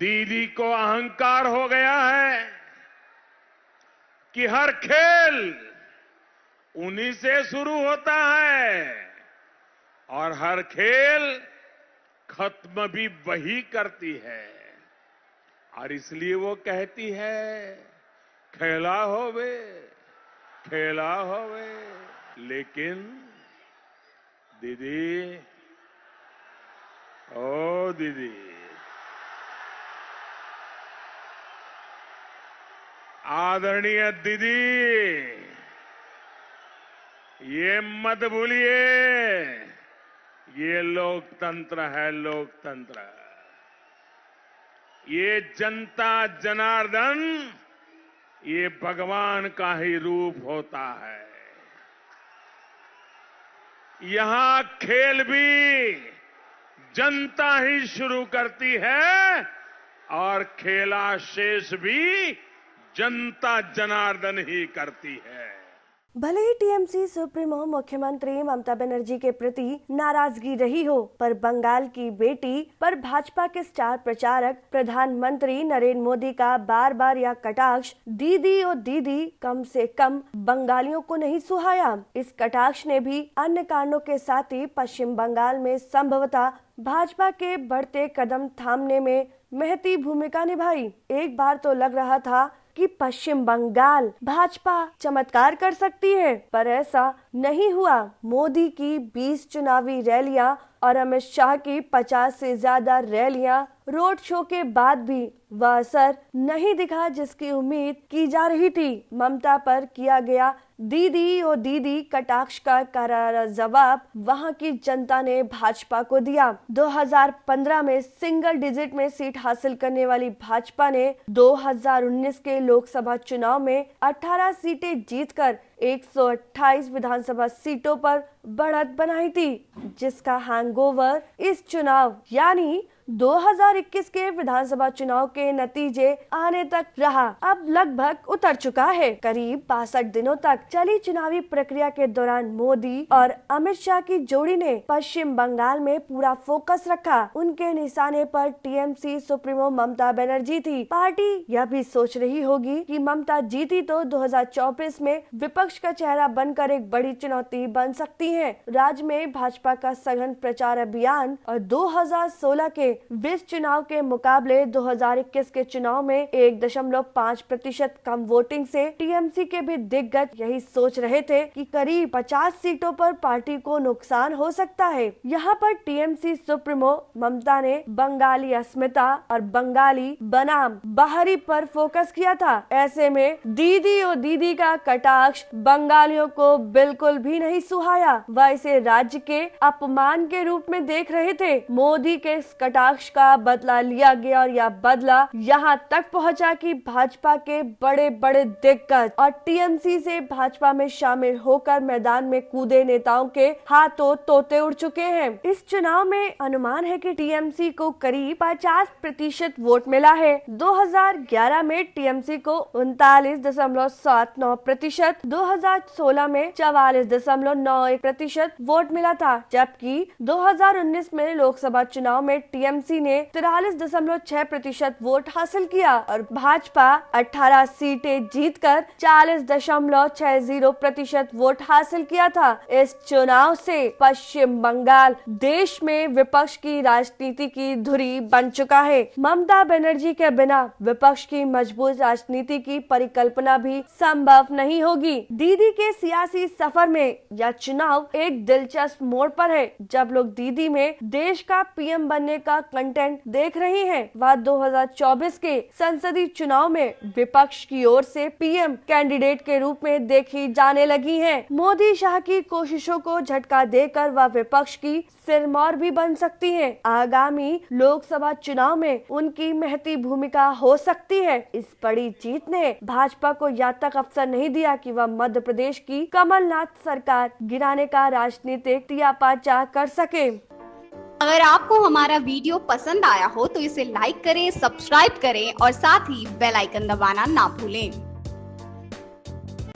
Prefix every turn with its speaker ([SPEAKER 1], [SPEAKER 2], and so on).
[SPEAKER 1] दीदी को अहंकार हो गया है कि हर खेल उन्हीं से शुरू होता है और हर खेल खत्म भी वही करती है। और इसलिए वो कहती है, खेला होवे, खेला होवे। लेकिन दीदी, ओ दीदी, आदरणीय दीदी, ये मत भूलिए, ये लोकतंत्र है, लोकतंत्र। ये जनता जनार्दन, ये भगवान का ही रूप होता है। यहां खेल भी जनता ही शुरू करती है और खेला शेष भी जनता जनार्दन ही करती है।
[SPEAKER 2] भले ही टीएमसी सुप्रीमो मुख्यमंत्री ममता बनर्जी के प्रति नाराजगी रही हो, पर बंगाल की बेटी पर भाजपा के स्टार प्रचारक प्रधानमंत्री नरेंद्र मोदी का बार बार यह कटाक्ष दीदी और दीदी कम से कम बंगालियों को नहीं सुहाया। इस कटाक्ष ने भी अन्य कारणों के साथ ही पश्चिम बंगाल में संभवतः भाजपा के बढ़ते कदम थामने में महती भूमिका निभाई। एक बार तो लग रहा था कि पश्चिम बंगाल भाजपा चमत्कार कर सकती है, पर ऐसा नहीं हुआ। मोदी की 20 चुनावी रैलियां और अमित शाह की 50 से ज्यादा रैलियां, रोड शो के बाद भी वह असर नहीं दिखा जिसकी उम्मीद की जा रही थी। ममता पर किया गया दीदी और दीदी कटाक्ष का करारा जवाब वहां की जनता ने भाजपा को दिया। 2015 में सिंगल डिजिट में सीट हासिल करने वाली भाजपा ने 2019 के लोकसभा चुनाव में 18 सीटें जीतकर 128 विधानसभा सीटों पर बढ़त बनाई थी, जिसका हैंगओवर इस चुनाव यानी 2021 के विधानसभा चुनाव के नतीजे आने तक रहा। अब लगभग उतर चुका है। करीब 62 दिनों तक चली चुनावी प्रक्रिया के दौरान मोदी और अमित शाह की जोड़ी ने पश्चिम बंगाल में पूरा फोकस रखा। उनके निशाने पर टीएमसी सुप्रीमो ममता बनर्जी थी। पार्टी यह भी सोच रही होगी कि ममता जीती तो 2024 में विपक्ष का चेहरा बनकर एक बड़ी चुनौती बन सकती है। राज्य में भाजपा का सघन प्रचार अभियान और 2016 के 20 चुनाव के मुकाबले 2021 के चुनाव में 1.5% कम वोटिंग से टीएमसी के भी दिग्गज यही सोच रहे थे कि करीब 50 सीटों पर पार्टी को नुकसान हो सकता है। यहाँ पर टीएमसी सुप्रीमो ममता ने बंगाली अस्मिता और बंगाली बनाम बाहरी पर फोकस किया था। ऐसे में दीदी और दीदी का कटाक्ष बंगालियों को बिल्कुल भी नहीं सुहाया। वह इसे राज्य के अपमान के रूप में देख रहे थे। मोदी के कटाक्ष का बदला लिया गया और यह बदला यहाँ तक पहुँचा कि भाजपा के बड़े बड़े दिग्गज और टीएमसी से भाजपा में शामिल होकर मैदान में कूदे नेताओं के हाथों तोते उड़ चुके हैं। इस चुनाव में अनुमान है कि टीएमसी को करीब 50% वोट मिला है। 2011 में टीएमसी को 39.79%, 2016 में 44.91% वोट मिला था, जबकि 2019 में लोकसभा चुनाव में टीएमसी ने 43.6% वोट हासिल किया और भाजपा 18 सीटें जीतकर 40.60% वोट हासिल किया था। इस चुनाव से पश्चिम बंगाल देश में विपक्ष की राजनीति की धुरी बन चुका है। ममता बनर्जी के बिना विपक्ष की मजबूत राजनीति की परिकल्पना भी संभव नहीं होगी। दीदी के सियासी सफर में यह चुनाव एक दिलचस्प मोड़ पर है। जब लोग दीदी में देश का पीएम बनने का कंटेंट देख रहे हैं, वह 2024 के संसदीय चुनाव में विपक्ष की ओर से पीएम कैंडिडेट के रूप में देखी जाने लगी हैं। मोदी शाह की कोशिशों को झटका देकर वह विपक्ष की सिरमौर भी बन सकती हैं। आगामी लोकसभा चुनाव में उनकी महती भूमिका हो सकती है। इस बड़ी जीत ने भाजपा को यह तक अवसर नहीं दिया कि वह मध्य प्रदेश की कमलनाथ सरकार गिराने का राजनीतिक तियापाचा कर सके।
[SPEAKER 3] अगर आपको हमारा वीडियो पसंद आया हो तो इसे लाइक करें, सब्सक्राइब करें और साथ ही बेल आइकन दबाना ना भूलें।